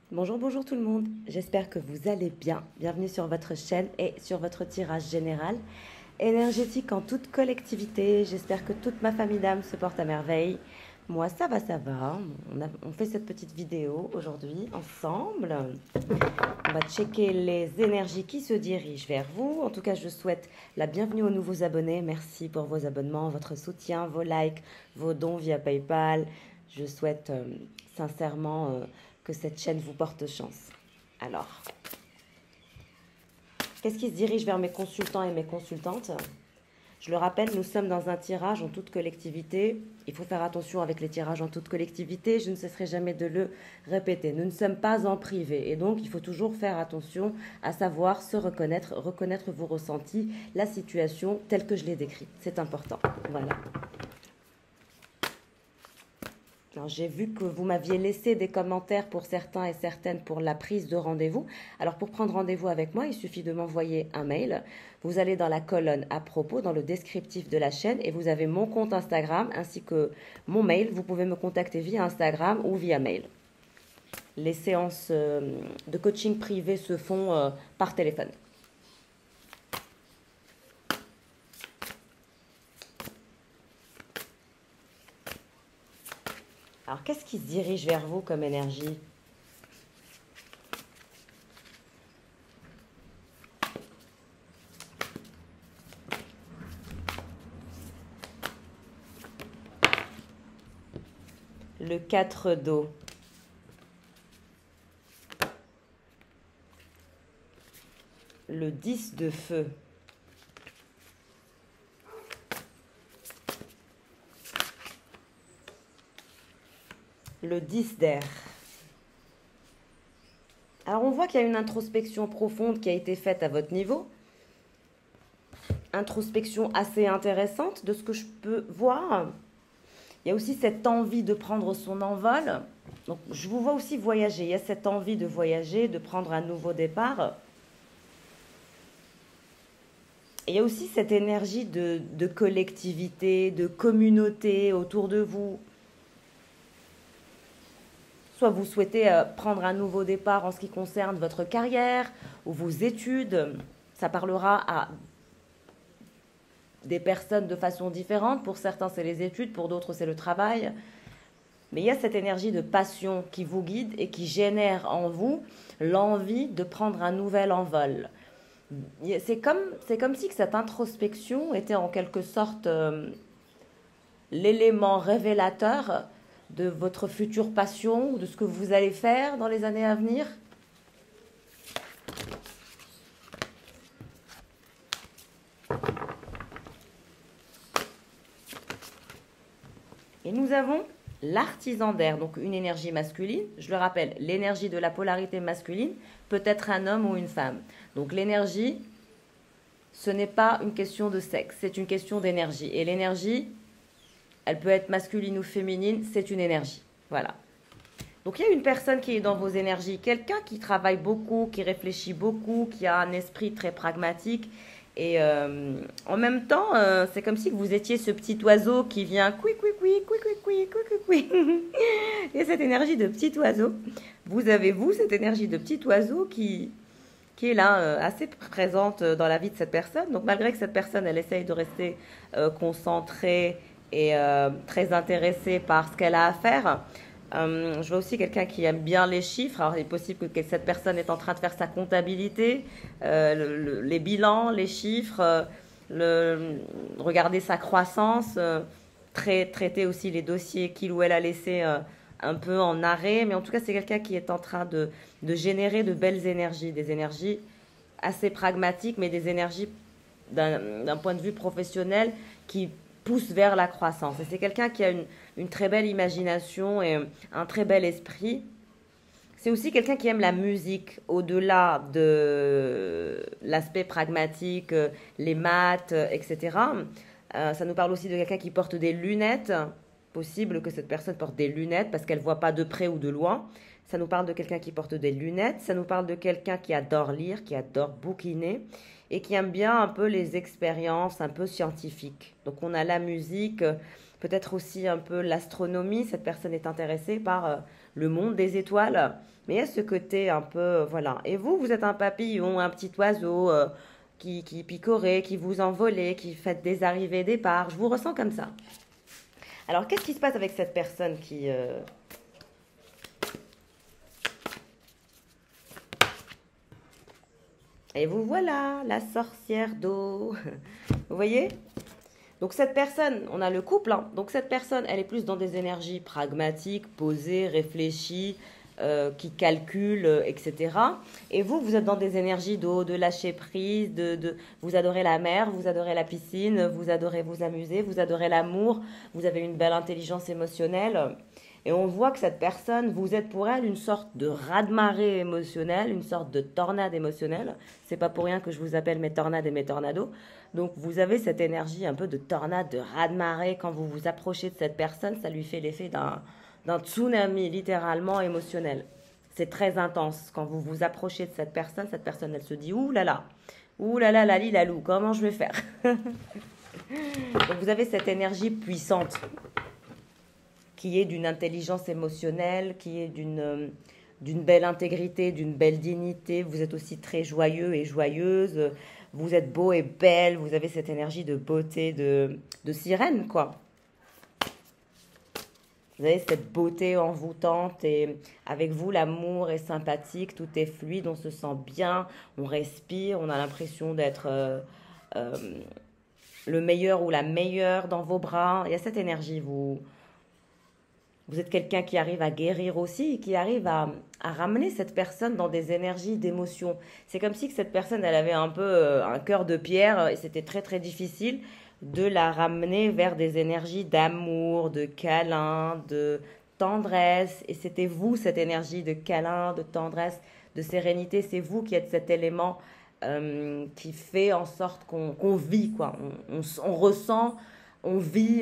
Bonjour, bonjour tout le monde. J'espère que vous allez bien. Bienvenue sur votre chaîne et sur votre tirage général énergétique en toute collectivité. J'espère que toute ma famille d'âmes se porte à merveille. Moi, ça va, ça va. On fait cette petite vidéo aujourd'hui ensemble. On va checker les énergies qui se dirigent vers vous. En tout cas, je souhaite la bienvenue aux nouveaux abonnés. Merci pour vos abonnements, votre soutien, vos likes, vos dons via PayPal. Je souhaite sincèrement que cette chaîne vous porte chance. Alors, qu'est-ce qui se dirige vers mes consultants et mes consultantes? Je le rappelle, nous sommes dans un tirage en toute collectivité. Il faut faire attention avec les tirages en toute collectivité. Je ne cesserai jamais de le répéter. Nous ne sommes pas en privé. Et donc, il faut toujours faire attention à savoir se reconnaître, reconnaître vos ressentis, la situation telle que je l'ai décrite. C'est important. Voilà. J'ai vu que vous m'aviez laissé des commentaires pour certains et certaines pour la prise de rendez-vous. Alors pour prendre rendez-vous avec moi, il suffit de m'envoyer un mail. Vous allez dans la colonne à propos, dans le descriptif de la chaîne et vous avez mon compte Instagram ainsi que mon mail. Vous pouvez me contacter via Instagram ou via mail. Les séances de coaching privé se font par téléphone. Alors, qu'est-ce qui se dirige vers vous comme énergie? Le 4 d'eau. Le 10 de feu. Le 10 d'air. Alors on voit qu'il y a une introspection profonde qui a été faite à votre niveau. Introspection assez intéressante de ce que je peux voir. Il y a aussi cette envie de prendre son envol. Donc je vous vois aussi voyager. Il y a cette envie de voyager, de prendre un nouveau départ. Et il y a aussi cette énergie de collectivité, de communauté autour de vous. Soit vous souhaitez prendre un nouveau départ en ce qui concerne votre carrière ou vos études. Ça parlera à des personnes de façon différente. Pour certains, c'est les études, pour d'autres, c'est le travail. Mais il y a cette énergie de passion qui vous guide et qui génère en vous l'envie de prendre un nouvel envol. C'est comme si cette introspection était en quelque sorte l'élément révélateur de votre future passion ou de ce que vous allez faire dans les années à venir. Et nous avons l'artisan d'air, donc une énergie masculine. Je le rappelle, l'énergie de la polarité masculine peut être un homme ou une femme. Donc l'énergie, ce n'est pas une question de sexe, c'est une question d'énergie. Et l'énergie, elle peut être masculine ou féminine, c'est une énergie. Voilà. Donc il y a une personne qui est dans vos énergies, quelqu'un qui travaille beaucoup, qui réfléchit beaucoup, qui a un esprit très pragmatique. Et en même temps, c'est comme si vous étiez ce petit oiseau qui vient couic, couic, couic, couic, couic, couic, couic, couic, couic. Et cette énergie de petit oiseau, vous avez cette énergie de petit oiseau qui est là, assez présente dans la vie de cette personne. Donc malgré que cette personne, elle essaye de rester concentrée et très intéressée par ce qu'elle a à faire, je vois aussi quelqu'un qui aime bien les chiffres. Alors, il est possible que cette personne est en train de faire sa comptabilité, les bilans, les chiffres, regarder sa croissance, traiter aussi les dossiers qu'il ou elle a laissés un peu en arrêt. Mais en tout cas, c'est quelqu'un qui est en train de générer de belles énergies, des énergies assez pragmatiques, mais des énergies d'un point de vue professionnel qui pousse vers la croissance. Et c'est quelqu'un qui a une très belle imagination et un très bel esprit. C'est aussi quelqu'un qui aime la musique au-delà de l'aspect pragmatique, les maths, etc. Ça nous parle aussi de quelqu'un qui porte des lunettes. Possible que cette personne porte des lunettes parce qu'elle ne voit pas de près ou de loin. Ça nous parle de quelqu'un qui porte des lunettes. Ça nous parle de quelqu'un qui adore lire, qui adore bouquiner et qui aime bien un peu les expériences un peu scientifiques. Donc on a la musique, peut-être aussi un peu l'astronomie. Cette personne est intéressée par le monde des étoiles. Mais il y a ce côté un peu, voilà. Et vous, vous êtes un papillon, un petit oiseau qui picorait, qui vous envolait, qui fait des arrivées, des départs. Je vous ressens comme ça. Alors, qu'est-ce qui se passe avec cette personne qui... Et vous voilà, la sorcière d'eau. Vous voyez? Donc cette personne, on a le couple, hein. Donc cette personne, elle est plus dans des énergies pragmatiques, posées, réfléchies, qui calculent, etc. Et vous, vous êtes dans des énergies d'eau, de lâcher prise, vous adorez la mer, vous adorez la piscine, vous adorez vous amuser, vous adorez l'amour, vous avez une belle intelligence émotionnelle. Et on voit que cette personne, vous êtes pour elle une sorte de raz-de-marée émotionnel, une sorte de tornade émotionnelle. C'est pas pour rien que je vous appelle mes tornades et mes tornados. Donc vous avez cette énergie un peu de tornade, de raz-de-marée. Quand vous vous approchez de cette personne, ça lui fait l'effet d'un tsunami, littéralement émotionnel. C'est très intense. Quand vous vous approchez de cette personne, elle se dit « Ouh là là, lali lalou, comment je vais faire ?» Donc vous avez cette énergie puissante qui est d'une intelligence émotionnelle, qui est d'une belle intégrité, d'une belle dignité. Vous êtes aussi très joyeux et joyeuse. Vous êtes beau et belle. Vous avez cette énergie de beauté, de sirène, quoi. Vous avez cette beauté envoûtante et avec vous, l'amour est sympathique, tout est fluide, on se sent bien, on respire, on a l'impression d'être le meilleur ou la meilleure dans vos bras. Il y a cette énergie, vous êtes quelqu'un qui arrive à guérir aussi, qui arrive à ramener cette personne dans des énergies d'émotion. C'est comme si que cette personne, elle avait un peu un cœur de pierre et c'était très très difficile de la ramener vers des énergies d'amour, de câlin, de tendresse. Et c'était vous, cette énergie de câlin, de tendresse, de sérénité. C'est vous qui êtes cet élément qui fait en sorte qu'on vit, quoi. On ressent, on vit,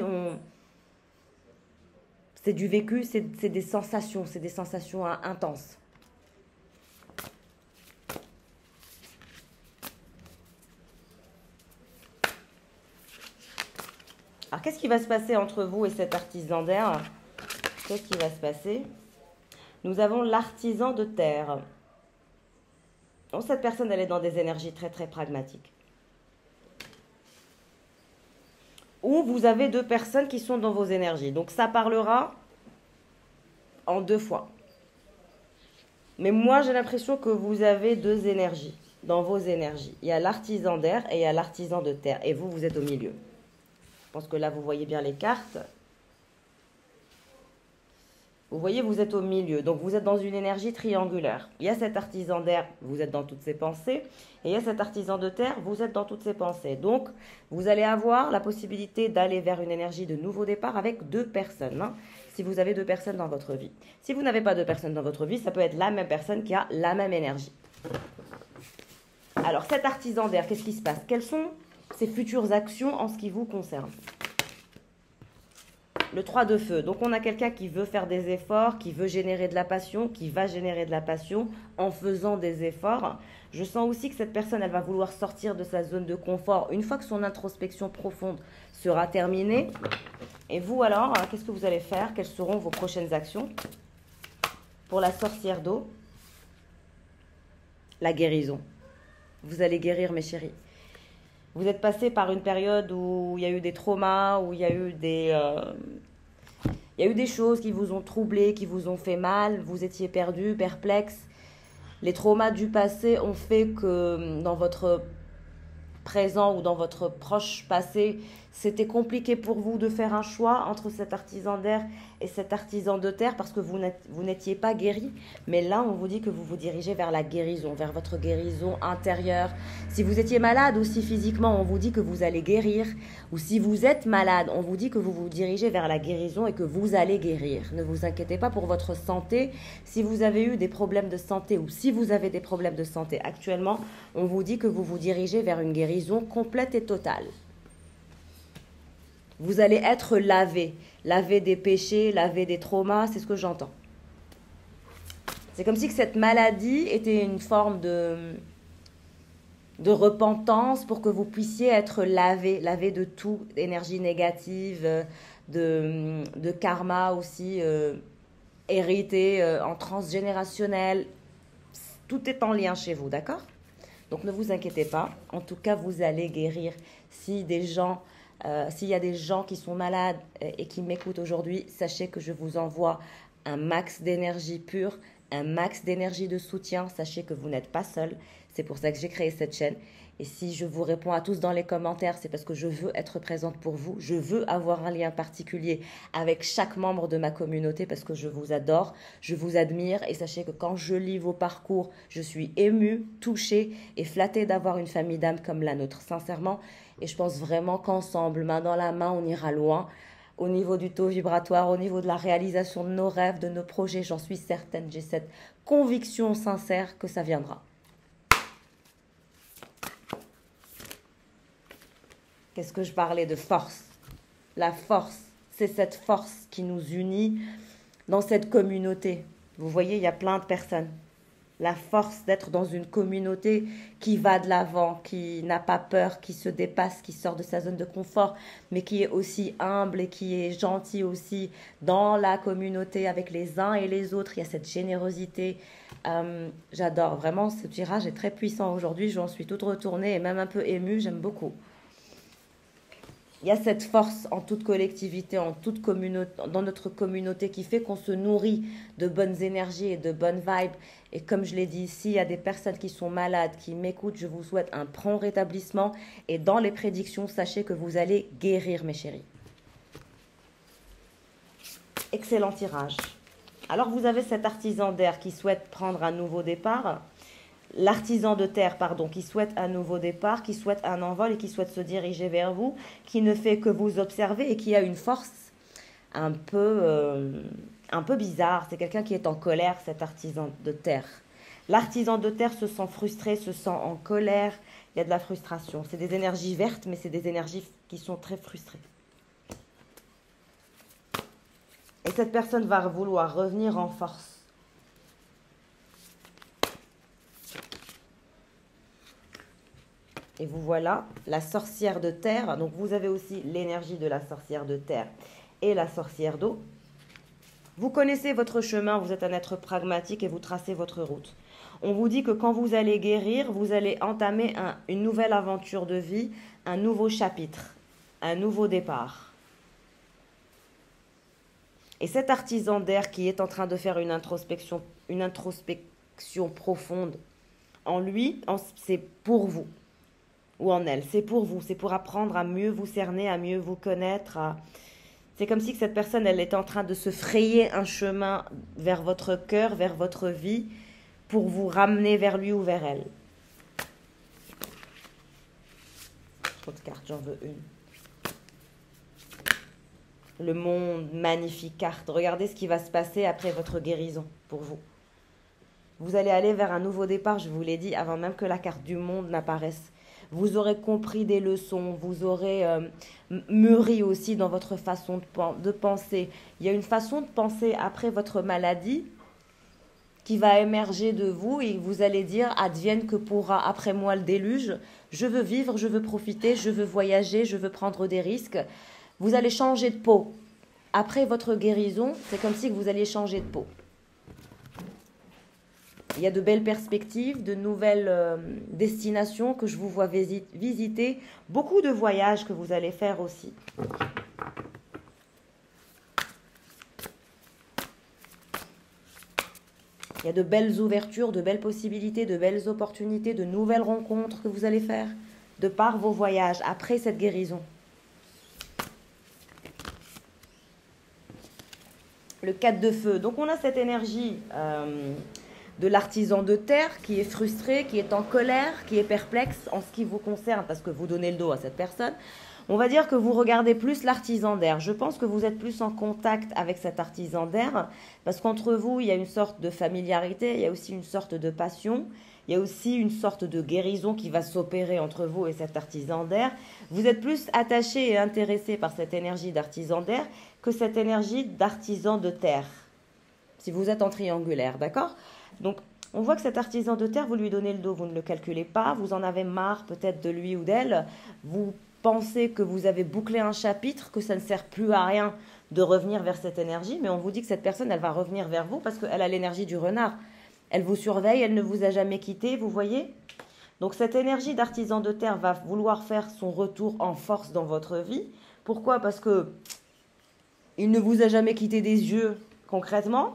c'est du vécu, c'est des sensations intenses. Alors, qu'est-ce qui va se passer entre vous et cet artisan d'air? Qu'est-ce qui va se passer? Nous avons l'artisan de terre. Donc, cette personne, elle est dans des énergies très, très pragmatiques. Ou vous avez deux personnes qui sont dans vos énergies. Donc, ça parlera en deux fois. Mais moi, j'ai l'impression que vous avez deux énergies dans vos énergies. Il y a l'artisan d'air et il y a l'artisan de terre. Et vous, vous êtes au milieu. Je pense que là, vous voyez bien les cartes. Vous voyez, vous êtes au milieu. Donc, vous êtes dans une énergie triangulaire. Il y a cet artisan d'air, vous êtes dans toutes ses pensées. Et il y a cet artisan de terre, vous êtes dans toutes ses pensées. Donc, vous allez avoir la possibilité d'aller vers une énergie de nouveau départ avec deux personnes. Hein, si vous avez deux personnes dans votre vie. Si vous n'avez pas deux personnes dans votre vie, ça peut être la même personne qui a la même énergie. Alors, cet artisan d'air, qu'est-ce qui se passe? Quelles sont ses futures actions en ce qui vous concerne? Le 3 de feu. Donc, on a quelqu'un qui veut faire des efforts, qui veut générer de la passion, qui va générer de la passion en faisant des efforts. Je sens aussi que cette personne, elle va vouloir sortir de sa zone de confort une fois que son introspection profonde sera terminée. Et vous, alors, qu'est-ce que vous allez faire? Quelles seront vos prochaines actions? Pour la sorcière d'eau, la guérison. Vous allez guérir, mes chéris. Vous êtes passé par une période où il y a eu des traumas, où il y a eu des choses qui vous ont troublé, qui vous ont fait mal. Vous étiez perdu, perplexe. Les traumas du passé ont fait que dans votre présent ou dans votre proche passé, c'était compliqué pour vous de faire un choix entre cet artisan d'air et cet artisan de terre parce que vous n'étiez pas guéri. Mais là, on vous dit que vous vous dirigez vers la guérison, vers votre guérison intérieure. Si vous étiez malade aussi physiquement, on vous dit que vous allez guérir. Ou si vous êtes malade, on vous dit que vous vous dirigez vers la guérison et que vous allez guérir. Ne vous inquiétez pas pour votre santé. Si vous avez eu des problèmes de santé ou si vous avez des problèmes de santé actuellement, on vous dit que vous vous dirigez vers une guérison complète et totale. Vous allez être lavé des péchés, lavé des traumas, c'est ce que j'entends. C'est comme si que cette maladie était une forme de repentance pour que vous puissiez être lavé de toute énergie négative, de karma aussi hérité en transgénérationnel. Tout est en lien chez vous, d'accord? Donc ne vous inquiétez pas. En tout cas, vous allez guérir. S'il y a des gens qui sont malades et qui m'écoutent aujourd'hui, sachez que je vous envoie un max d'énergie pure, un max d'énergie de soutien. Sachez que vous n'êtes pas seul. C'est pour ça que j'ai créé cette chaîne. Et si je vous réponds à tous dans les commentaires, c'est parce que je veux être présente pour vous. Je veux avoir un lien particulier avec chaque membre de ma communauté parce que je vous adore, je vous admire. Et sachez que quand je lis vos parcours, je suis émue, touchée et flattée d'avoir une famille d'âmes comme la nôtre, sincèrement. Et je pense vraiment qu'ensemble, main dans la main, on ira loin. Au niveau du taux vibratoire, au niveau de la réalisation de nos rêves, de nos projets, j'en suis certaine. J'ai cette conviction sincère que ça viendra. Qu'est-ce que je parlais de force? La force, c'est cette force qui nous unit dans cette communauté. Vous voyez, il y a plein de personnes. La force d'être dans une communauté qui va de l'avant, qui n'a pas peur, qui se dépasse, qui sort de sa zone de confort, mais qui est aussi humble et qui est gentil aussi dans la communauté avec les uns et les autres. Il y a cette générosité. J'adore. Vraiment, ce tirage est très puissant aujourd'hui. J'en suis toute retournée et même un peu émue. J'aime beaucoup. Il y a cette force en toute collectivité, en toute communauté, dans notre communauté qui fait qu'on se nourrit de bonnes énergies et de bonnes vibes. Et comme je l'ai dit ici, il y a des personnes qui sont malades, qui m'écoutent. Je vous souhaite un prompt rétablissement. Et dans les prédictions, sachez que vous allez guérir, mes chéris. Excellent tirage. Alors, vous avez cet artisan d'air qui souhaite prendre un nouveau départ. L'artisan de terre, pardon, qui souhaite un nouveau départ, qui souhaite un envol et qui souhaite se diriger vers vous, qui ne fait que vous observer et qui a une force un peu bizarre. C'est quelqu'un qui est en colère, cet artisan de terre. L'artisan de terre se sent frustré, se sent en colère. Il y a de la frustration. C'est des énergies vertes, mais c'est des énergies qui sont très frustrées. Et cette personne va vouloir revenir en force. Et vous voilà, la sorcière de terre. Donc, vous avez aussi l'énergie de la sorcière de terre et la sorcière d'eau. Vous connaissez votre chemin, vous êtes un être pragmatique et vous tracez votre route. On vous dit que quand vous allez guérir, vous allez entamer une nouvelle aventure de vie, un nouveau chapitre, un nouveau départ. Et cet artisan d'air qui est en train de faire une introspection profonde, en lui, c'est pour vous. Ou en elle, c'est pour vous, c'est pour apprendre à mieux vous cerner, à mieux vous connaître. C'est comme si que cette personne, elle était en train de se frayer un chemin vers votre cœur, vers votre vie, pour vous ramener vers lui ou vers elle. Autre carte, j'en veux une. Le monde, magnifique carte. Regardez ce qui va se passer après votre guérison pour vous. Vous allez aller vers un nouveau départ, je vous l'ai dit, avant même que la carte du monde n'apparaisse. Vous aurez compris des leçons, vous aurez mûri aussi dans votre façon de penser. Il y a une façon de penser après votre maladie qui va émerger de vous et vous allez dire « Advienne que pourra après moi le déluge, je veux vivre, je veux profiter, je veux voyager, je veux prendre des risques ». Vous allez changer de peau. Après votre guérison, c'est comme si vous alliez changer de peau. Il y a de belles perspectives, de nouvelles destinations que je vous vois visiter. Beaucoup de voyages que vous allez faire aussi. Il y a de belles ouvertures, de belles possibilités, de belles opportunités, de nouvelles rencontres que vous allez faire de par vos voyages après cette guérison. Le 4 de feu. Donc on a cette énergie de l'artisan de terre qui est frustré, qui est en colère, qui est perplexe en ce qui vous concerne parce que vous donnez le dos à cette personne. On va dire que vous regardez plus l'artisan d'air. Je pense que vous êtes plus en contact avec cet artisan d'air parce qu'entre vous, il y a une sorte de familiarité, il y a aussi une sorte de passion, il y a aussi une sorte de guérison qui va s'opérer entre vous et cet artisan d'air. Vous êtes plus attaché et intéressé par cette énergie d'artisan d'air que cette énergie d'artisan de terre, si vous êtes en triangulaire, d'accord ? Donc, on voit que cet artisan de terre, vous lui donnez le dos, vous ne le calculez pas, vous en avez marre peut-être de lui ou d'elle, vous pensez que vous avez bouclé un chapitre, que ça ne sert plus à rien de revenir vers cette énergie, mais on vous dit que cette personne, elle va revenir vers vous parce qu'elle a l'énergie du renard. Elle vous surveille, elle ne vous a jamais quitté, vous voyez? Donc cette énergie d'artisan de terre va vouloir faire son retour en force dans votre vie. Pourquoi? Parce que il ne vous a jamais quitté des yeux concrètement.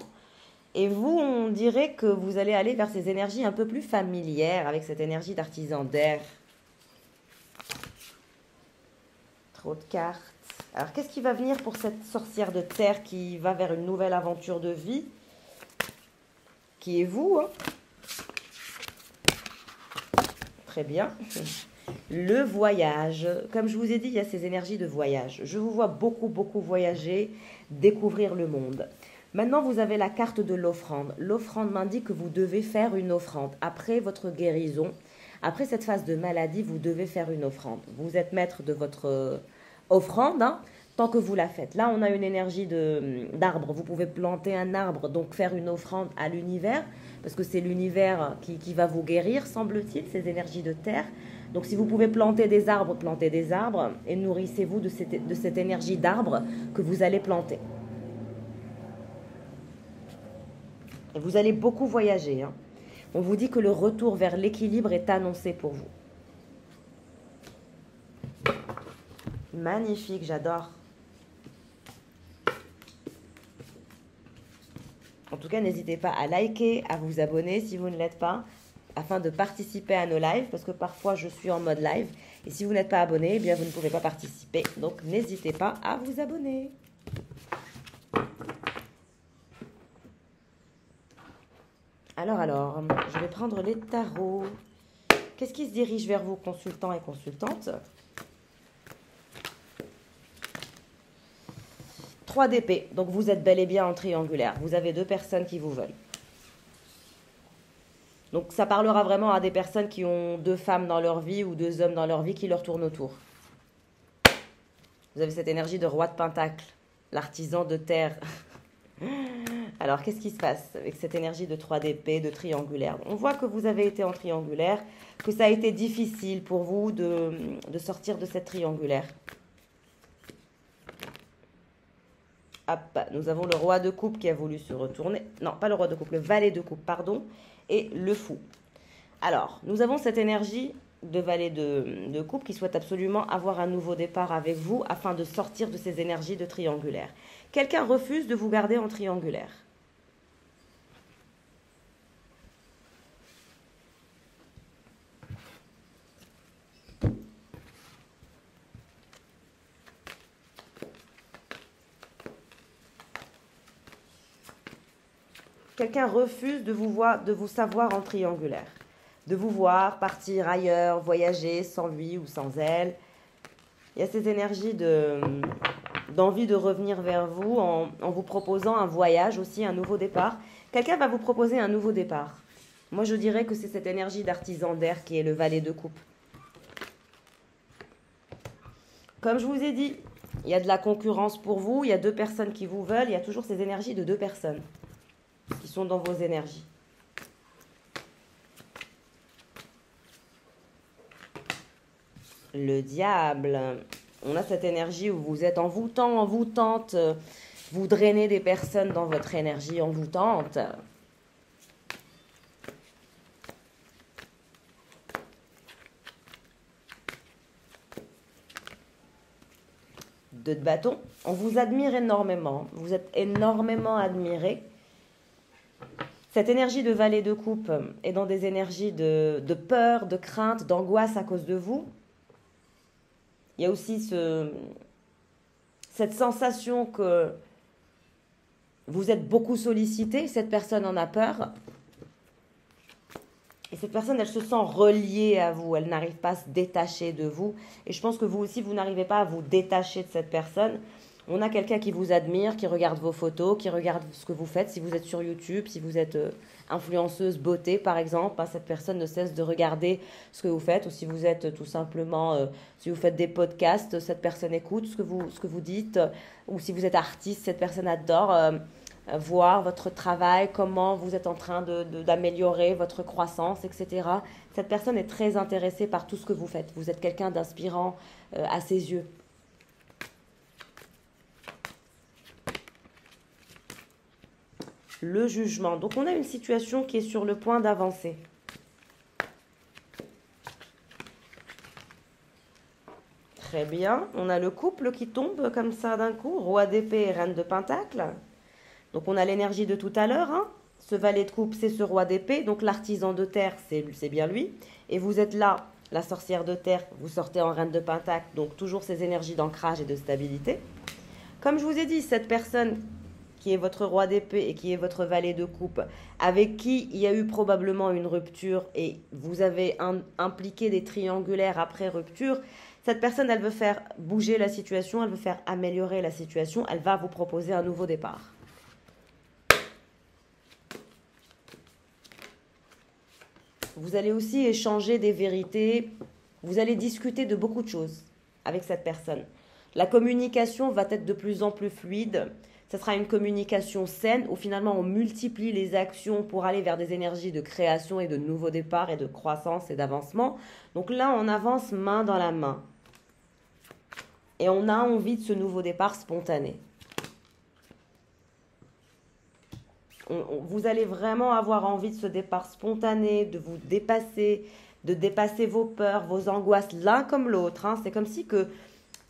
Et vous, on dirait que vous allez aller vers ces énergies un peu plus familières avec cette énergie d'artisan d'air. Trop de cartes. Alors, qu'est-ce qui va venir pour cette sorcière de terre qui va vers une nouvelle aventure de vie? Qui est vous, hein? Très bien. Le voyage. Comme je vous ai dit, il y a ces énergies de voyage. Je vous vois beaucoup, beaucoup voyager, découvrir le monde. Maintenant, vous avez la carte de l'offrande. L'offrande m'indique que vous devez faire une offrande. Après votre guérison, après cette phase de maladie, vous devez faire une offrande. Vous êtes maître de votre offrande, hein, tant que vous la faites. Là, on a une énergie d'arbre. Vous pouvez planter un arbre, donc faire une offrande à l'univers, parce que c'est l'univers qui va vous guérir, semble-t-il, ces énergies de terre. Donc, si vous pouvez planter des arbres, plantez des arbres et nourrissez-vous de cette énergie d'arbre que vous allez planter. Et vous allez beaucoup voyager, hein. On vous dit que le retour vers l'équilibre est annoncé pour vous. Magnifique, j'adore. En tout cas, n'hésitez pas à liker, à vous abonner si vous ne l'êtes pas, afin de participer à nos lives, parce que parfois je suis en mode live. Et si vous n'êtes pas abonné, eh bien vous ne pouvez pas participer. Donc n'hésitez pas à vous abonner. Alors, je vais prendre les tarots. Qu'est-ce qui se dirige vers vous, consultants et consultantes? 3 d'épée, donc vous êtes bel et bien en triangulaire. Vous avez 2 personnes qui vous veulent. Donc ça parlera vraiment à des personnes qui ont 2 femmes dans leur vie ou 2 hommes dans leur vie qui leur tournent autour. Vous avez cette énergie de roi de pentacle, l'artisan de terre. Alors, qu'est-ce qui se passe avec cette énergie de 3 d'épée, de triangulaire? On voit que vous avez été en triangulaire, que ça a été difficile pour vous de sortir de cette triangulaire. Hop, nous avons le roi de coupe qui a voulu se retourner. Non, pas le roi de coupe, le valet de coupe, pardon. Et le fou. Alors, nous avons cette énergie de valet de coupe qui souhaite absolument avoir un nouveau départ avec vous afin de sortir de ces énergies de triangulaire. Quelqu'un refuse de vous garder en triangulaire. Quelqu'un refuse de vous savoir en triangulaire. De vous voir partir ailleurs, voyager sans lui ou sans elle. Il y a ces énergies d'envie de revenir vers vous en vous proposant un voyage aussi, un nouveau départ. Quelqu'un va vous proposer un nouveau départ. Moi, je dirais que c'est cette énergie d'artisan d'air qui est le valet de coupe. Comme je vous ai dit, il y a de la concurrence pour vous, il y a 2 personnes qui vous veulent, il y a toujours ces énergies de 2 personnes qui sont dans vos énergies. Le diable. On a cette énergie où vous êtes envoûtant, envoûtante. Vous drainez des personnes dans votre énergie envoûtante. De bâton. On vous admire énormément. Vous êtes énormément admiré. Cette énergie de valet de coupe est dans des énergies de peur, de crainte, d'angoisse à cause de vous. Il y a aussi cette sensation que vous êtes beaucoup sollicité. Cette personne en a peur. Et cette personne, elle se sent reliée à vous. Elle n'arrive pas à se détacher de vous. Et je pense que vous aussi, vous n'arrivez pas à vous détacher de cette personne. On a quelqu'un qui vous admire, qui regarde vos photos, qui regarde ce que vous faites. Si vous êtes sur YouTube, si vous êtes influenceuse beauté, par exemple, cette personne ne cesse de regarder ce que vous faites. Ou si vous êtes tout simplement, si vous faites des podcasts, cette personne écoute ce que vous dites. Ou si vous êtes artiste, cette personne adore voir votre travail, comment vous êtes en train d'améliorer votre croissance, etc. Cette personne est très intéressée par tout ce que vous faites. Vous êtes quelqu'un d'inspirant à ses yeux. le jugement. Donc, on a une situation qui est sur le point d'avancer. Très bien. On a le couple qui tombe comme ça d'un coup. Roi d'épée et reine de pentacle. Donc, on a l'énergie de tout à l'heure. Hein. Ce valet de coupe, c'est ce roi d'épée. Donc, l'artisan de terre, c'est bien lui. Et vous êtes là, la sorcière de terre. Vous sortez en reine de pentacle. Donc, toujours ces énergies d'ancrage et de stabilité. Comme je vous ai dit, cette personne qui est votre roi d'épée et qui est votre valet de coupe, avec qui il y a eu probablement une rupture et vous avez impliqué des triangulaires après rupture, cette personne, elle veut faire bouger la situation, elle veut faire améliorer la situation, elle va vous proposer un nouveau départ. Vous allez aussi échanger des vérités, vous allez discuter de beaucoup de choses avec cette personne. La communication va être de plus en plus fluide. Ce sera une communication saine où finalement on multiplie les actions pour aller vers des énergies de création et de nouveaux départs et de croissance et d'avancement. Donc là, on avance main dans la main. Et on a envie de ce nouveau départ spontané. Vous allez vraiment avoir envie de ce départ spontané, de vous dépasser, de dépasser vos peurs, vos angoisses l'un comme l'autre. Hein. C'est comme si que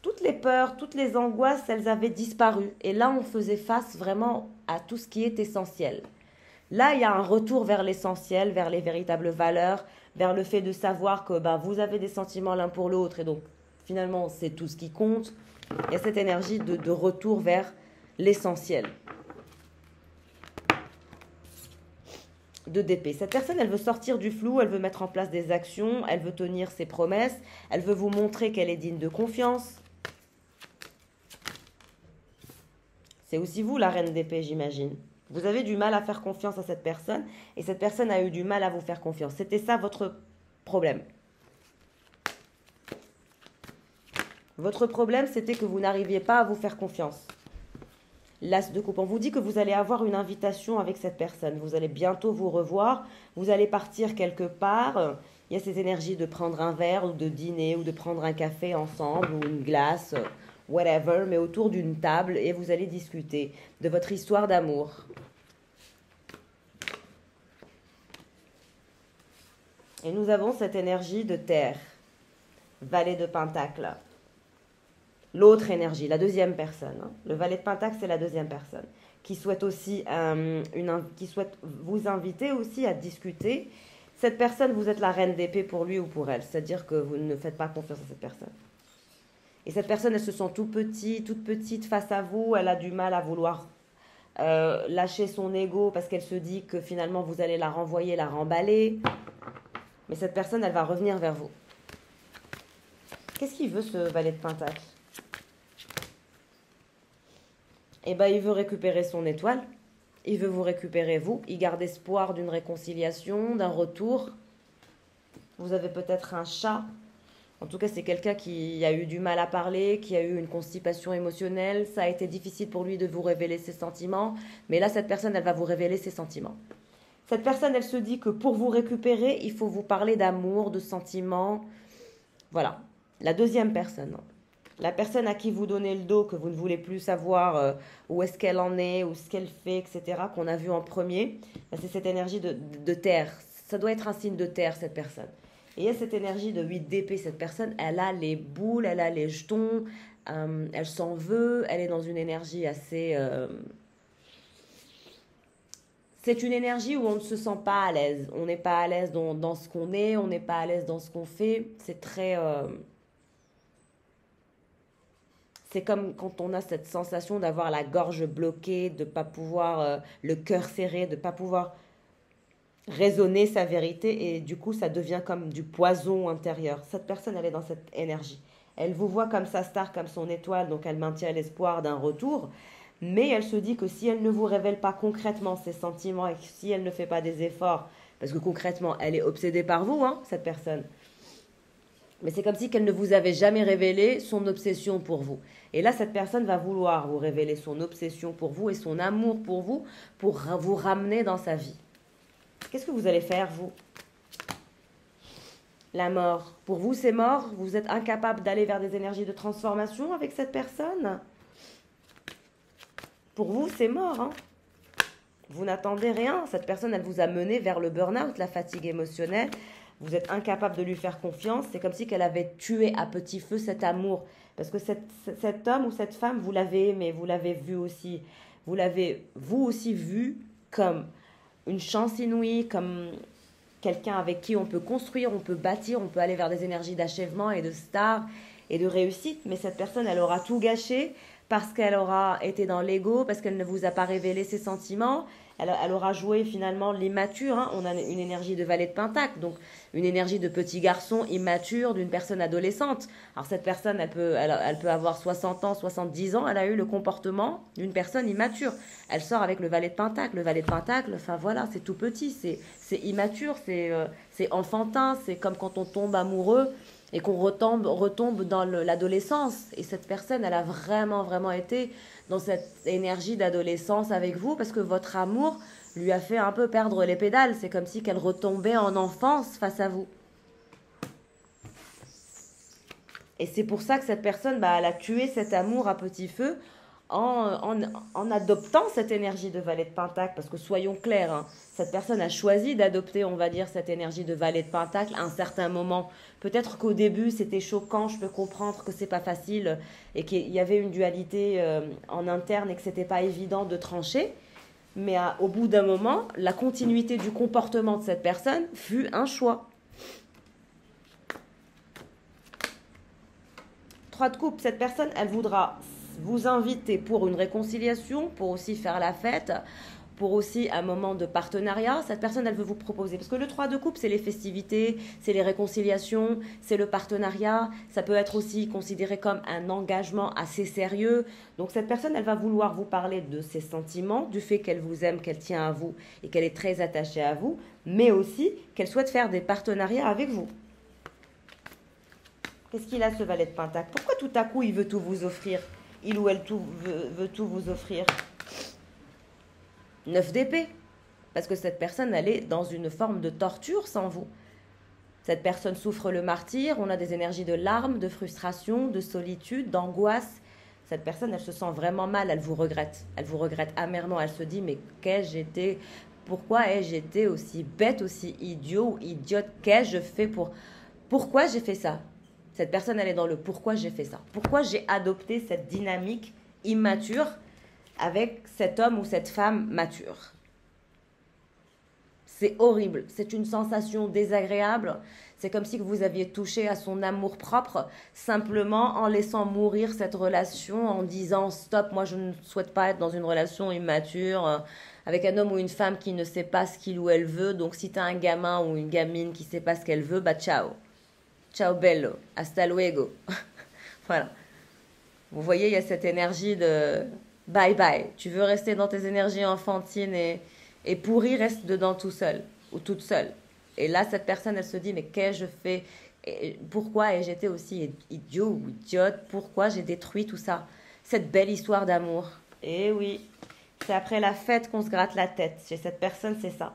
toutes les peurs, toutes les angoisses, elles avaient disparu. Et là, on faisait face vraiment à tout ce qui est essentiel. Là, il y a un retour vers l'essentiel, vers les véritables valeurs, vers le fait de savoir que vous avez des sentiments l'un pour l'autre. Et donc, finalement, c'est tout ce qui compte. Il y a cette énergie de retour vers l'essentiel. De d'épée. Cette personne, elle veut sortir du flou, elle veut mettre en place des actions, elle veut tenir ses promesses, elle veut vous montrer qu'elle est digne de confiance. C'est aussi vous, la reine d'épée, j'imagine. Vous avez du mal à faire confiance à cette personne et cette personne a eu du mal à vous faire confiance. C'était ça votre problème. Votre problème, c'était que vous n'arriviez pas à vous faire confiance. L'as de coupe, on vous dit que vous allez avoir une invitation avec cette personne. Vous allez bientôt vous revoir. Vous allez partir quelque part. Il y a ces énergies de prendre un verre ou de dîner ou de prendre un café ensemble ou une glace, whatever, mais autour d'une table et vous allez discuter de votre histoire d'amour. Et nous avons cette énergie de terre, valet de pentacle. L'autre énergie, la deuxième personne. Hein. Le valet de pentacle, c'est la deuxième personne qui souhaite aussi qui souhaite vous inviter aussi à discuter. Cette personne, vous êtes la reine d'épée pour lui ou pour elle. C'est-à-dire que vous ne faites pas confiance à cette personne. Et cette personne, elle se sent toute petite face à vous. Elle a du mal à vouloir lâcher son ego parce qu'elle se dit que finalement, vous allez la renvoyer, la remballer. Mais cette personne, elle va revenir vers vous. Qu'est-ce qu'il veut, ce valet de pentacle ? Eh bien, il veut récupérer son étoile, il veut vous récupérer vous, il garde espoir d'une réconciliation, d'un retour. Vous avez peut-être un chat, en tout cas c'est quelqu'un qui a eu du mal à parler, qui a eu une constipation émotionnelle, ça a été difficile pour lui de vous révéler ses sentiments, mais là cette personne elle va vous révéler ses sentiments. Cette personne elle se dit que pour vous récupérer, il faut vous parler d'amour, de sentiments, voilà, la deuxième personne. La personne à qui vous donnez le dos, que vous ne voulez plus savoir où est-ce qu'elle en est, ou ce qu'elle fait, etc., qu'on a vu en premier, c'est cette énergie de terre. Ça doit être un signe de terre, cette personne. Et il y a cette énergie de 8 d'épée. Cette personne, elle a les boules, elle a les jetons, elle s'en veut, elle est dans une énergie assez... C'est une énergie où on ne se sent pas à l'aise. On n'est pas à l'aise dans ce qu'on est, on n'est pas à l'aise dans ce qu'on fait. C'est très... C'est comme quand on a cette sensation d'avoir la gorge bloquée, de ne pas pouvoir, le cœur serré, de ne pas pouvoir raisonner sa vérité et du coup ça devient comme du poison intérieur. Cette personne, elle est dans cette énergie. Elle vous voit comme sa star, comme son étoile, donc elle maintient l'espoir d'un retour. Mais elle se dit que si elle ne vous révèle pas concrètement ses sentiments et si elle ne fait pas des efforts, parce que concrètement, elle est obsédée par vous, hein, cette personne. Mais c'est comme si qu'elle ne vous avait jamais révélé son obsession pour vous. Et là, cette personne va vouloir vous révéler son obsession pour vous et son amour pour vous ramener dans sa vie. Qu'est-ce que vous allez faire, vous ? La mort. Pour vous, c'est mort ? Vous êtes incapable d'aller vers des énergies de transformation avec cette personne ? Pour vous, c'est mort, hein ? Vous n'attendez rien. Cette personne, elle vous a mené vers le burn-out, la fatigue émotionnelle. Vous êtes incapable de lui faire confiance. C'est comme si qu'elle avait tué à petit feu cet amour. Parce que cet homme ou cette femme, vous l'avez aimé, vous l'avez vu aussi. Vous l'avez, vous aussi, vu comme une chance inouïe, comme quelqu'un avec qui on peut construire, on peut bâtir, on peut aller vers des énergies d'achèvement et de star et de réussite. Mais cette personne, elle aura tout gâché parce qu'elle aura été dans l'ego, parce qu'elle ne vous a pas révélé ses sentiments. Elle aura joué finalement l'immature. Hein. On a une énergie de valet de pentacle, donc une énergie de petit garçon immature d'une personne adolescente. Alors cette personne, elle peut avoir 60 ans, 70 ans, elle a eu le comportement d'une personne immature. Elle sort avec le valet de pentacle. Le valet de pentacle, enfin voilà, c'est tout petit, c'est immature, c'est enfantin, c'est comme quand on tombe amoureux et qu'on retombe dans l'adolescence. Et cette personne, elle a vraiment, vraiment été dans cette énergie d'adolescence avec vous parce que votre amour lui a fait un peu perdre les pédales. C'est comme si qu'elle retombait en enfance face à vous. Et c'est pour ça que cette personne, elle a tué cet amour à petit feu en adoptant cette énergie de valet de pentacle. Parce que soyons clairs, hein, cette personne a choisi d'adopter, on va dire, cette énergie de valet de pentacle à un certain moment. Peut-être qu'au début, c'était choquant, je peux comprendre que c'est pas facile et qu'il y avait une dualité en interne et que c'était pas évident de trancher. Mais au bout d'un moment, la continuité du comportement de cette personne fut un choix. 3 de coupe, cette personne, elle voudra vous inviter pour une réconciliation, pour aussi faire la fête, pour aussi un moment de partenariat. Cette personne, elle veut vous proposer. Parce que le 3 de coupe, c'est les festivités, c'est les réconciliations, c'est le partenariat. Ça peut être aussi considéré comme un engagement assez sérieux. Donc cette personne, elle va vouloir vous parler de ses sentiments, du fait qu'elle vous aime, qu'elle tient à vous et qu'elle est très attachée à vous, mais aussi qu'elle souhaite faire des partenariats avec vous. Qu'est-ce qu'il a, ce valet de pentacle? Pourquoi tout à coup, il veut tout vous offrir? Il ou elle veut tout vous offrir? 9 d'épée. Parce que cette personne, elle est dans une forme de torture sans vous. Cette personne souffre le martyre. On a des énergies de larmes, de frustration, de solitude, d'angoisse. Cette personne, elle se sent vraiment mal. Elle vous regrette. Elle vous regrette amèrement. Elle se dit, mais qu'ai-je été? Pourquoi ai-je été aussi bête, aussi idiot ou idiote? Qu'ai-je fait pour... Pourquoi j'ai fait ça? Cette personne, elle est dans le pourquoi j'ai fait ça. Pourquoi j'ai adopté cette dynamique immature avec cet homme ou cette femme mature. C'est horrible. C'est une sensation désagréable. C'est comme si vous aviez touché à son amour-propre simplement en laissant mourir cette relation, en disant « Stop, moi je ne souhaite pas être dans une relation immature avec un homme ou une femme qui ne sait pas ce qu'il ou elle veut. Donc si tu as un gamin ou une gamine qui ne sait pas ce qu'elle veut, ciao. Ciao bello, hasta luego. » Voilà. Vous voyez, il y a cette énergie de bye bye. Tu veux rester dans tes énergies enfantines et pourri, reste dedans tout seul ou toute seule. Et là, cette personne, elle se dit, mais qu'ai-je fait? Pourquoi ai-je été aussi idiot ou idiote? Pourquoi j'ai détruit tout ça? Cette belle histoire d'amour. Eh oui, c'est après la fête qu'on se gratte la tête. Chez cette personne, c'est ça.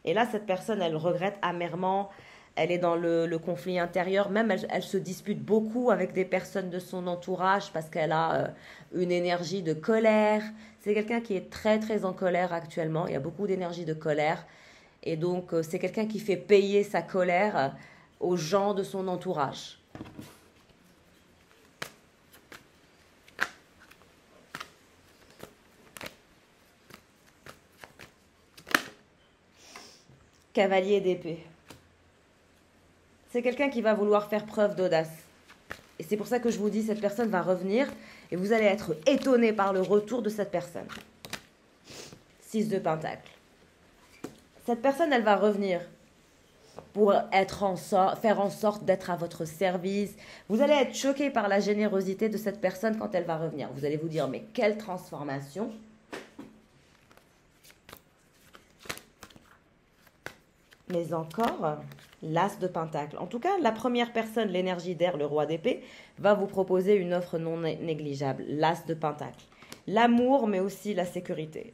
Et là, cette personne, elle regrette amèrement. Elle est dans le conflit intérieur. Même, elle se dispute beaucoup avec des personnes de son entourage parce qu'elle a une énergie de colère. C'est quelqu'un qui est très, très en colère actuellement. Il y a beaucoup d'énergie de colère. Et donc, c'est quelqu'un qui fait payer sa colère aux gens de son entourage. Cavalier d'épée. C'est quelqu'un qui va vouloir faire preuve d'audace. Et c'est pour ça que je vous dis, cette personne va revenir et vous allez être étonné par le retour de cette personne. 6 de pentacle. Cette personne, elle va revenir pour faire en sorte d'être à votre service. Vous allez être choqué par la générosité de cette personne quand elle va revenir. Vous allez vous dire, mais quelle transformation! Mais encore, l'as de pentacle. En tout cas, la première personne, l'énergie d'air, le roi d'épée, va vous proposer une offre non négligeable. L'as de pentacle. L'amour, mais aussi la sécurité.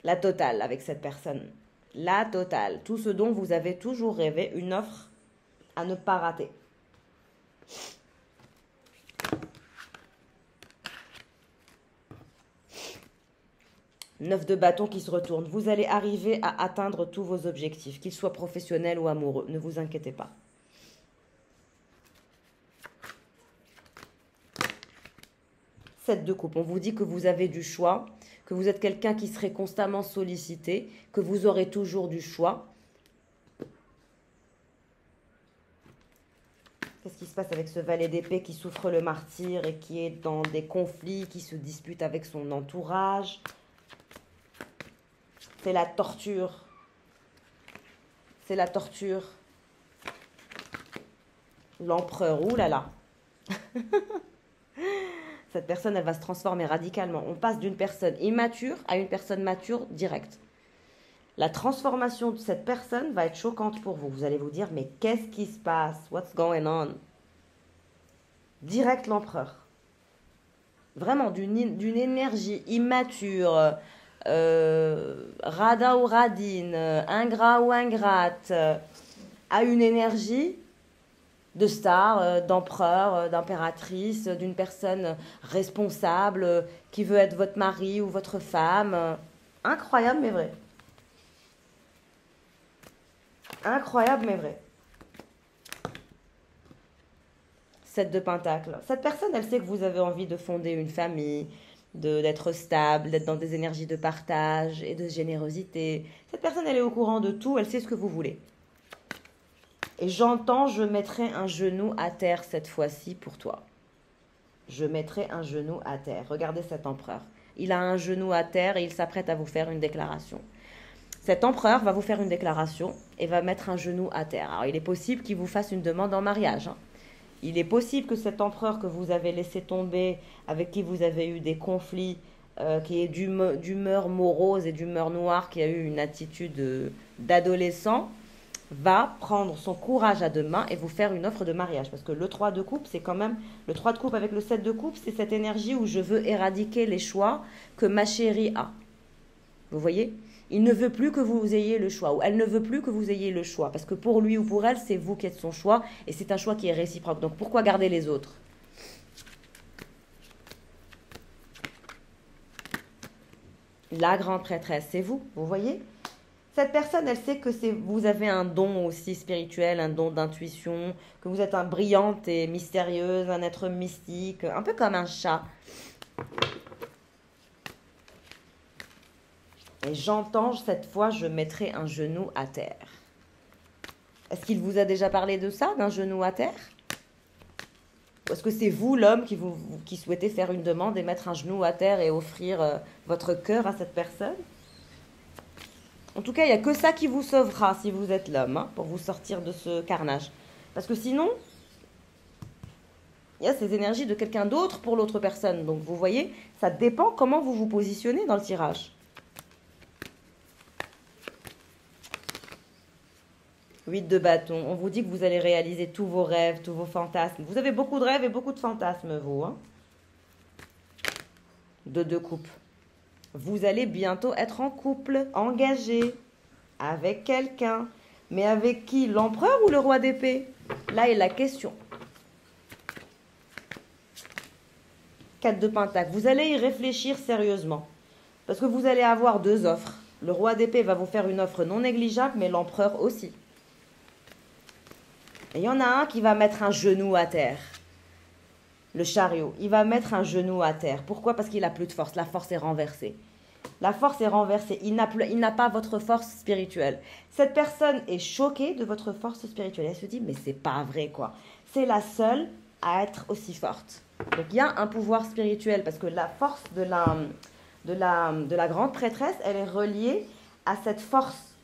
La totale avec cette personne. La totale. Tout ce dont vous avez toujours rêvé, une offre à ne pas rater. 9 de bâton qui se retourne. Vous allez arriver à atteindre tous vos objectifs, qu'ils soient professionnels ou amoureux. Ne vous inquiétez pas. 7 de coupe. On vous dit que vous avez du choix, que vous êtes quelqu'un qui serait constamment sollicité, que vous aurez toujours du choix. Qu'est-ce qui se passe avec ce valet d'épée qui souffre le martyre et qui est dans des conflits, qui se dispute avec son entourage? C'est la torture. C'est la torture. L'empereur, ouh là là. Cette personne, elle va se transformer radicalement. On passe d'une personne immature à une personne mature directe. La transformation de cette personne va être choquante pour vous. Vous allez vous dire, mais qu'est-ce qui se passe? What's going on? Direct l'empereur. Vraiment, d'une énergie immature, rada ou radine, ingrat ou ingrate, à une énergie de star, d'empereur, d'impératrice, d'une personne responsable qui veut être votre mari ou votre femme. Incroyable mais vrai. Incroyable mais vrai. 7 de Pentacle. Cette personne, elle sait que vous avez envie de fonder une famille, d'être stable, d'être dans des énergies de partage et de générosité. Cette personne, elle est au courant de tout, elle sait ce que vous voulez. Et j'entends, je mettrai un genou à terre cette fois-ci pour toi. Je mettrai un genou à terre. Regardez cet empereur. Il a un genou à terre et il s'apprête à vous faire une déclaration. Cet empereur va vous faire une déclaration et va mettre un genou à terre. Alors, il est possible qu'il vous fasse une demande en mariage. Il est possible que cet empereur que vous avez laissé tomber, avec qui vous avez eu des conflits, qui est d'humeur morose et d'humeur noire, qui a eu une attitude d'adolescent, va prendre son courage à deux mains et vous faire une offre de mariage. Parce que le 3 de coupe, c'est quand même... Le 3 de coupe avec le 7 de coupe, c'est cette énergie où je veux éradiquer les choix que ma chérie a. Vous voyez? Il ne veut plus que vous ayez le choix, ou elle ne veut plus que vous ayez le choix. Parce que pour lui ou pour elle, c'est vous qui êtes son choix, et c'est un choix qui est réciproque. Donc pourquoi garder les autres? La grande prêtresse, c'est vous, vous voyez? Cette personne, elle sait que vous avez un don aussi spirituel, un don d'intuition, que vous êtes brillante et mystérieuse, un être mystique, un peu comme un chat. Et j'entends, cette fois, je mettrai un genou à terre. Est-ce qu'il vous a déjà parlé de ça, d'un genou à terre? Ou est-ce que c'est vous, l'homme, qui souhaitez faire une demande et mettre un genou à terre et offrir votre cœur à cette personne? En tout cas, il n'y a que ça qui vous sauvera si vous êtes l'homme, pour vous sortir de ce carnage. Parce que sinon, il y a ces énergies de quelqu'un d'autre pour l'autre personne. Donc vous voyez, ça dépend comment vous vous positionnez dans le tirage. 8 de bâton. On vous dit que vous allez réaliser tous vos rêves, tous vos fantasmes. Vous avez beaucoup de rêves et beaucoup de fantasmes, vous. 2 de coupe. Vous allez bientôt être en couple, engagé, avec quelqu'un. Mais avec qui? L'empereur ou le roi d'épée? Là est la question. 4 de pentacle. Vous allez y réfléchir sérieusement. Parce que vous allez avoir 2 offres. Le roi d'épée va vous faire une offre non négligeable, mais l'empereur aussi. Et il y en a un qui va mettre un genou à terre. Le chariot, il va mettre un genou à terre. Pourquoi? Parce qu'il n'a plus de force. La force est renversée. La force est renversée. Il n'a pas votre force spirituelle. Cette personne est choquée de votre force spirituelle. Elle se dit, mais c'est pas vrai, quoi. C'est la seule à être aussi forte. Donc, il y a un pouvoir spirituel parce que la force de la grande prêtresse, elle est reliée à cette force.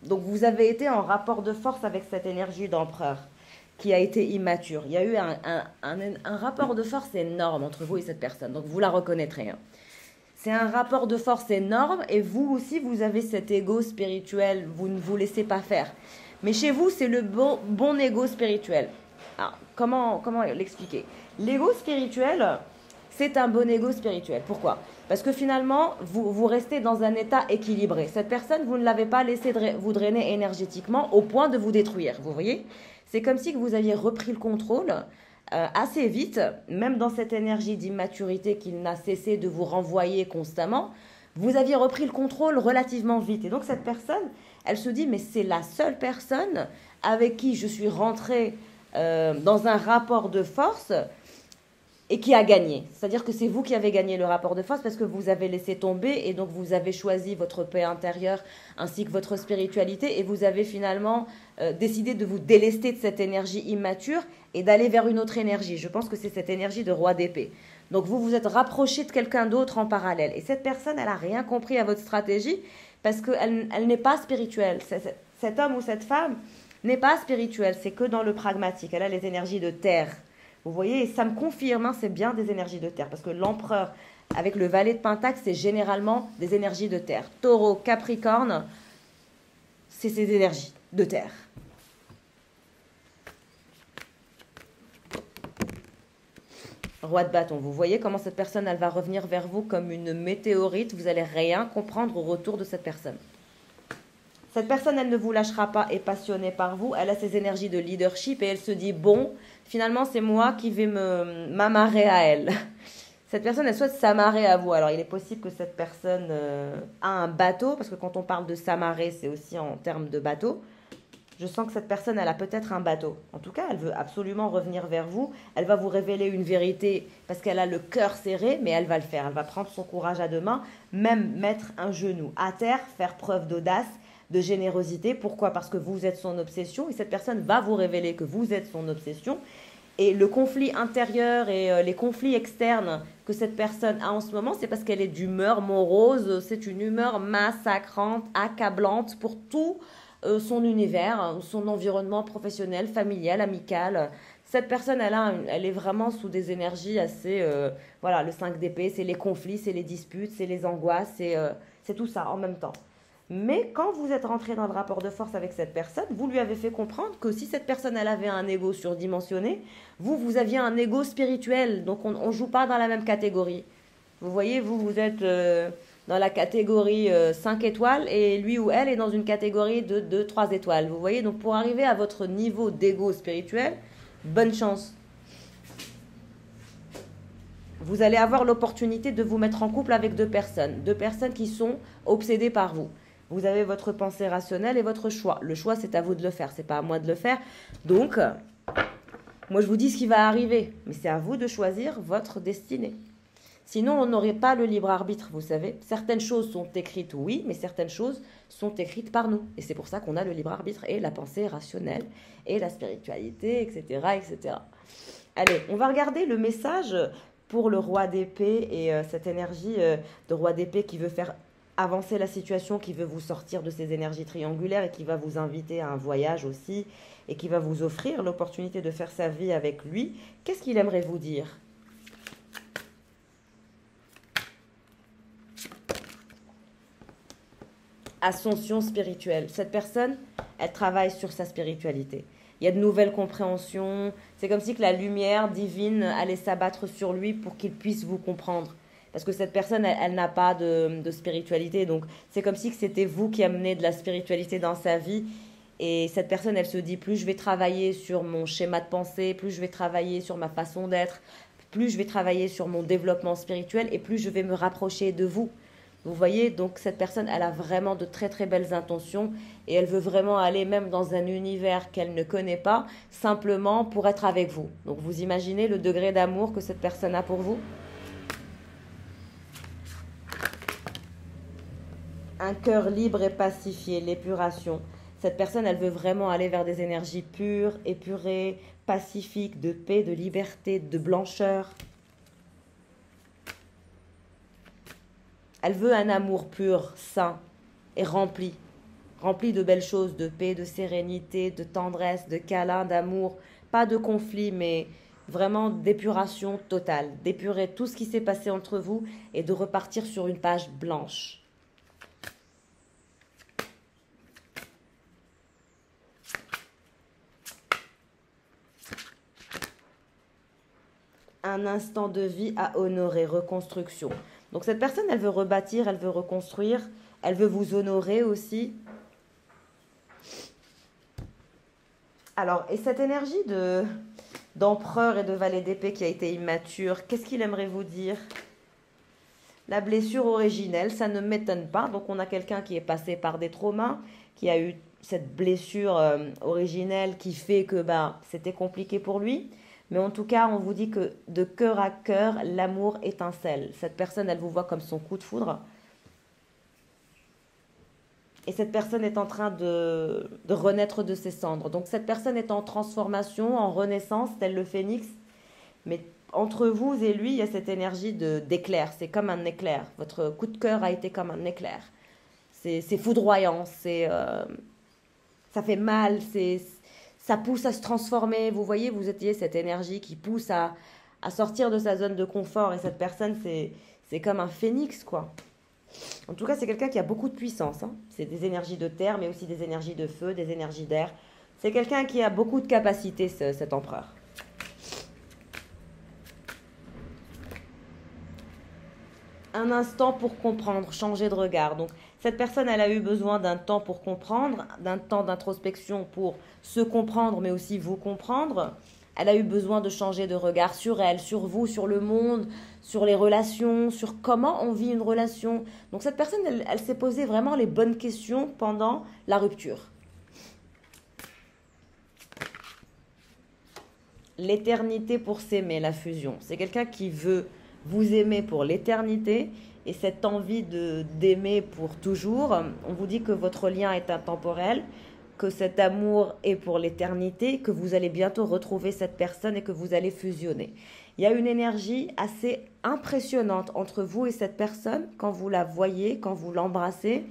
Donc, vous avez été en rapport de force avec cette énergie d'empereur qui a été immature. Il y a eu un rapport de force énorme entre vous et cette personne. Donc, vous la reconnaîtrez. C'est un rapport de force énorme et vous aussi, vous avez cet ego spirituel. Vous ne vous laissez pas faire. Mais chez vous, c'est le bon ego spirituel. Alors, comment l'expliquer? L'ego spirituel, c'est un bon ego spirituel. Pourquoi? Parce que finalement, vous restez dans un état équilibré. Cette personne, vous ne l'avez pas laissé vous drainer énergétiquement au point de vous détruire. Vous voyez? C'est comme si vous aviez repris le contrôle assez vite, même dans cette énergie d'immaturité qu'il n'a cessé de vous renvoyer constamment. Vous aviez repris le contrôle relativement vite. Et donc cette personne, elle se dit, mais c'est la seule personne avec qui je suis rentrée dans un rapport de force et qui a gagné. C'est-à-dire que c'est vous qui avez gagné le rapport de force parce que vous avez laissé tomber et donc vous avez choisi votre paix intérieure ainsi que votre spiritualité et vous avez finalement décidé de vous délester de cette énergie immature et d'aller vers une autre énergie. Je pense que c'est cette énergie de roi d'épée. Donc vous vous êtes rapproché de quelqu'un d'autre en parallèle. Et cette personne, elle n'a rien compris à votre stratégie parce qu'elle n'est pas spirituelle. Cet homme ou cette femme n'est pas spirituel, c'est que dans le pragmatique. Elle a les énergies de terre. Vous voyez, et ça me confirme, c'est bien des énergies de terre, parce que l'empereur, avec le valet de Pentacle, c'est généralement des énergies de terre. Taureau, Capricorne, c'est ces énergies de terre. Roi de bâton, vous voyez comment cette personne, elle va revenir vers vous comme une météorite, vous n'allez rien comprendre au retour de cette personne. Cette personne, elle ne vous lâchera pas, est passionnée par vous, elle a ses énergies de leadership et elle se dit, bon, finalement, c'est moi qui vais m'amarrer à elle. Cette personne, elle souhaite s'amarrer à vous. Alors, il est possible que cette personne a un bateau, parce que quand on parle de s'amarrer, c'est aussi en termes de bateau. Je sens que cette personne, elle a peut-être un bateau. En tout cas, elle veut absolument revenir vers vous. Elle va vous révéler une vérité parce qu'elle a le cœur serré, mais elle va le faire. Elle va prendre son courage à deux mains, même mettre un genou à terre, faire preuve d'audace, de générosité. Pourquoi? Parce que vous êtes son obsession et cette personne va vous révéler que vous êtes son obsession. Et le conflit intérieur et les conflits externes que cette personne a en ce moment, c'est parce qu'elle est d'humeur morose. C'est une humeur massacrante, accablante pour tout son univers, son environnement professionnel, familial, amical. Cette personne, elle est vraiment sous des énergies assez... voilà, le 5 d'épée, c'est les conflits, c'est les disputes, c'est les angoisses, c'est tout ça en même temps. Mais quand vous êtes rentré dans le rapport de force avec cette personne, vous lui avez fait comprendre que si cette personne, elle avait un ego surdimensionné, vous aviez un ego spirituel. Donc, on ne joue pas dans la même catégorie. Vous voyez, vous êtes dans la catégorie 5 étoiles et lui ou elle est dans une catégorie de 2, 3 étoiles. Vous voyez, donc pour arriver à votre niveau d'ego spirituel, bonne chance. Vous allez avoir l'opportunité de vous mettre en couple avec deux personnes qui sont obsédées par vous. Vous avez votre pensée rationnelle et votre choix. Le choix, c'est à vous de le faire, c'est pas à moi de le faire. Donc, moi, je vous dis ce qui va arriver, mais c'est à vous de choisir votre destinée. Sinon, on n'aurait pas le libre arbitre, vous savez. Certaines choses sont écrites, oui, mais certaines choses sont écrites par nous. Et c'est pour ça qu'on a le libre arbitre et la pensée rationnelle et la spiritualité, etc., etc. Allez, on va regarder le message pour le roi d'épée et cette énergie de roi d'épée qui veut faire avancer la situation, qui veut vous sortir de ces énergies triangulaires et qui va vous inviter à un voyage aussi et qui va vous offrir l'opportunité de faire sa vie avec lui. Qu'est-ce qu'il aimerait vous dire ? Ascension spirituelle. Cette personne, elle travaille sur sa spiritualité. Il y a de nouvelles compréhensions. C'est comme si que la lumière divine allait s'abattre sur lui pour qu'il puisse vous comprendre. Parce que cette personne, elle n'a pas de spiritualité. Donc, c'est comme si que c'était vous qui amenez de la spiritualité dans sa vie. Et cette personne, elle se dit, plus je vais travailler sur mon schéma de pensée, plus je vais travailler sur ma façon d'être, plus je vais travailler sur mon développement spirituel et plus je vais me rapprocher de vous. Vous voyez, donc cette personne, elle a vraiment de très très belles intentions et elle veut vraiment aller même dans un univers qu'elle ne connaît pas, simplement pour être avec vous. Donc vous imaginez le degré d'amour que cette personne a pour vous ? Un cœur libre et pacifié, l'épuration. Cette personne, elle veut vraiment aller vers des énergies pures, épurées, pacifiques, de paix, de liberté, de blancheur. Elle veut un amour pur, sain et rempli de belles choses, de paix, de sérénité, de tendresse, de câlin, d'amour. Pas de conflit, mais vraiment d'épuration totale. D'épurer tout ce qui s'est passé entre vous et de repartir sur une page blanche. Un instant de vie à honorer, reconstruction. Donc cette personne, elle veut rebâtir, elle veut reconstruire, elle veut vous honorer aussi. Alors, et cette énergie d'empereur et de valet d'épée qui a été immature, qu'est-ce qu'il aimerait vous dire ? La blessure originelle, ça ne m'étonne pas. Donc on a quelqu'un qui est passé par des traumas, qui a eu cette blessure originelle qui fait que c'était compliqué pour lui. Mais en tout cas, on vous dit que de cœur à cœur, l'amour étincelle. Cette personne, elle vous voit comme son coup de foudre. Et cette personne est en train de renaître de ses cendres. Donc cette personne est en transformation, en renaissance, tel le phénix. Mais entre vous et lui, il y a cette énergie d'éclair. C'est comme un éclair. Votre coup de cœur a été comme un éclair. C'est foudroyant, ça fait mal, ça pousse à se transformer. Vous voyez, vous étiez cette énergie qui pousse à sortir de sa zone de confort. Et cette personne, c'est comme un phénix, quoi. En tout cas, c'est quelqu'un qui a beaucoup de puissance. Hein. C'est des énergies de terre, mais aussi des énergies de feu, des énergies d'air. C'est quelqu'un qui a beaucoup de capacités, cet empereur. Un instant pour comprendre, changer de regard. Donc, cette personne, elle a eu besoin d'un temps pour comprendre, d'un temps d'introspection pour se comprendre, mais aussi vous comprendre. Elle a eu besoin de changer de regard sur elle, sur vous, sur le monde, sur les relations, sur comment on vit une relation. Donc cette personne, elle s'est posé vraiment les bonnes questions pendant la rupture. L'éternité pour s'aimer, la fusion. C'est quelqu'un qui veut vous aimer pour l'éternité et cette envie d'aimer pour toujours. On vous dit que votre lien est intemporel, que cet amour est pour l'éternité, que vous allez bientôt retrouver cette personne et que vous allez fusionner. Il y a une énergie assez impressionnante entre vous et cette personne quand vous la voyez, quand vous l'embrassez.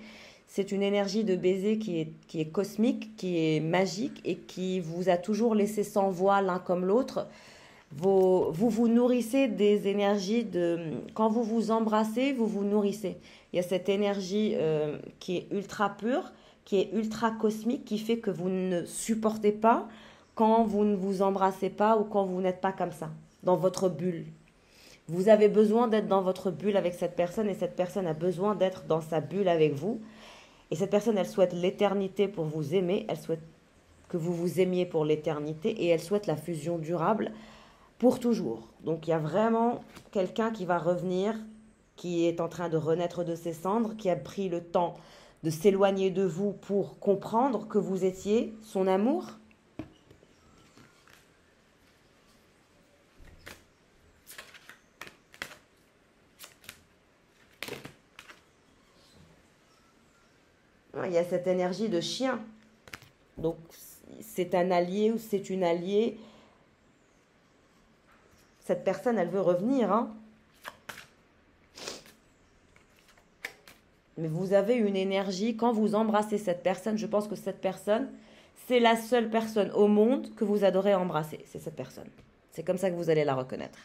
C'est une énergie de baiser qui est cosmique, qui est magique et qui vous a toujours laissé sans voix l'un comme l'autre. Vous vous nourrissez des énergies quand vous vous embrassez, vous vous nourrissez. Il y a cette énergie qui est ultra pure, qui est ultra cosmique, qui fait que vous ne supportez pas quand vous ne vous embrassez pas ou quand vous n'êtes pas comme ça, dans votre bulle. Vous avez besoin d'être dans votre bulle avec cette personne et cette personne a besoin d'être dans sa bulle avec vous. Et cette personne, elle souhaite l'éternité pour vous aimer, elle souhaite que vous vous aimiez pour l'éternité et elle souhaite la fusion durable pour toujours. Donc il y a vraiment quelqu'un qui va revenir, qui est en train de renaître de ses cendres, qui a pris le temps de s'éloigner de vous pour comprendre que vous étiez son amour. Il y a cette énergie de chien. Donc, c'est un allié ou c'est une alliée. Cette personne, elle veut revenir, hein. Mais vous avez une énergie, quand vous embrassez cette personne, je pense que cette personne, c'est la seule personne au monde que vous adorez embrasser. C'est cette personne. C'est comme ça que vous allez la reconnaître.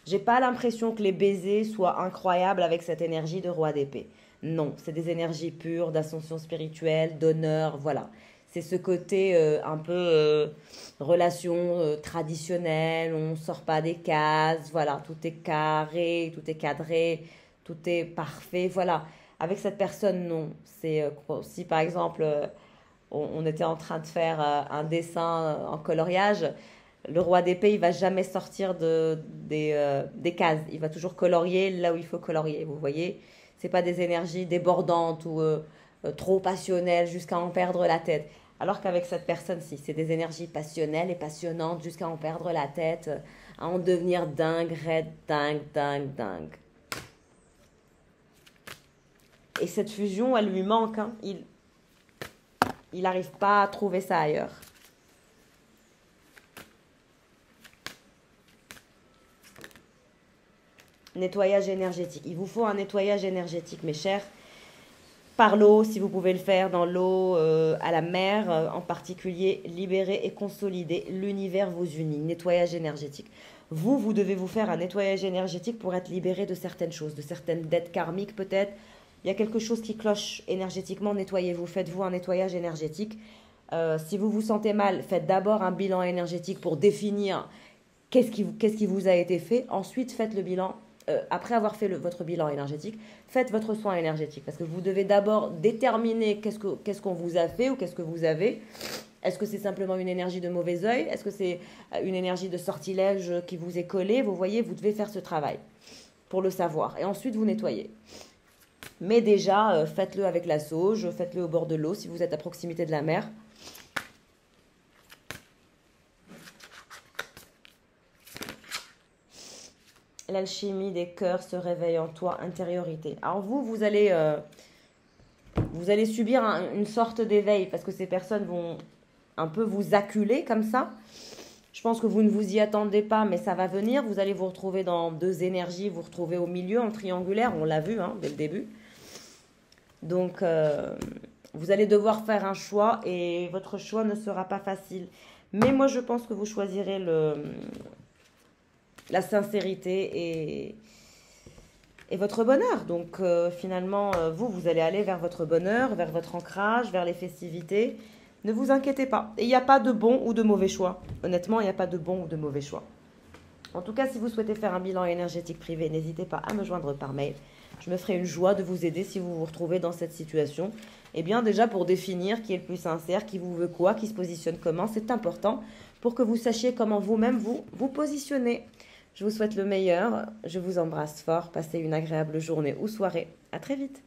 J'ai pas l'impression que les baisers soient incroyables avec cette énergie de roi d'épée. Non, c'est des énergies pures, d'ascension spirituelle, d'honneur, voilà. C'est ce côté un peu relation traditionnelle, on ne sort pas des cases, voilà, tout est carré, tout est cadré, tout est parfait, voilà. Avec cette personne, non. C'est si par exemple on était en train de faire un dessin en coloriage, le roi d'épée, il va jamais sortir des cases. Il va toujours colorier là où il faut colorier, vous voyez. C'est pas des énergies débordantes ou trop passionnelles jusqu'à en perdre la tête. Alors qu'avec cette personne-ci, c'est des énergies passionnelles et passionnantes jusqu'à en perdre la tête, à en devenir dingue, raide, dingue, dingue, dingue. Et cette fusion, elle lui manque. Hein. Il n'arrive pas à trouver ça ailleurs. Nettoyage énergétique. Il vous faut un nettoyage énergétique, mes chers. Par l'eau, si vous pouvez le faire, dans l'eau, à la mer, en particulier, libérer et consolider. L'univers vous unit. Nettoyage énergétique. Vous devez vous faire un nettoyage énergétique pour être libéré de certaines choses, de certaines dettes karmiques peut-être. Il y a quelque chose qui cloche énergétiquement, nettoyez-vous. Faites-vous un nettoyage énergétique. Si vous vous sentez mal, faites d'abord un bilan énergétique pour définir qu'est-ce qui vous a été fait. Ensuite, faites le bilan. Après avoir fait votre bilan énergétique, faites votre soin énergétique. Parce que vous devez d'abord déterminer qu'est-ce qu'on vous a fait ou qu'est-ce que vous avez. Est-ce que c'est simplement une énergie de mauvais œil? Est-ce que c'est une énergie de sortilège qui vous est collée? Vous voyez, vous devez faire ce travail pour le savoir. Et ensuite, vous nettoyez. Mais déjà, faites-le avec la sauge, faites-le au bord de l'eau si vous êtes à proximité de la mer. L'alchimie des cœurs se réveille en toi, intériorité. Alors vous allez subir une sorte d'éveil parce que ces personnes vont un peu vous acculer comme ça. Je pense que vous ne vous y attendez pas, mais ça va venir. Vous allez vous retrouver dans deux énergies, vous retrouvez au milieu, en triangulaire. On l'a vu dès le début. Donc, vous allez devoir faire un choix et votre choix ne sera pas facile. Mais moi, je pense que vous choisirez la sincérité et votre bonheur. Donc, finalement, vous allez aller vers votre bonheur, vers votre ancrage, vers les festivités. Ne vous inquiétez pas. Et il n'y a pas de bon ou de mauvais choix. Honnêtement, il n'y a pas de bon ou de mauvais choix. En tout cas, si vous souhaitez faire un bilan énergétique privé, n'hésitez pas à me joindre par mail. Je me ferai une joie de vous aider si vous vous retrouvez dans cette situation. Eh bien, déjà pour définir qui est le plus sincère, qui vous veut quoi, qui se positionne comment, c'est important pour que vous sachiez comment vous-même vous positionnez. Je vous souhaite le meilleur. Je vous embrasse fort. Passez une agréable journée ou soirée. À très vite.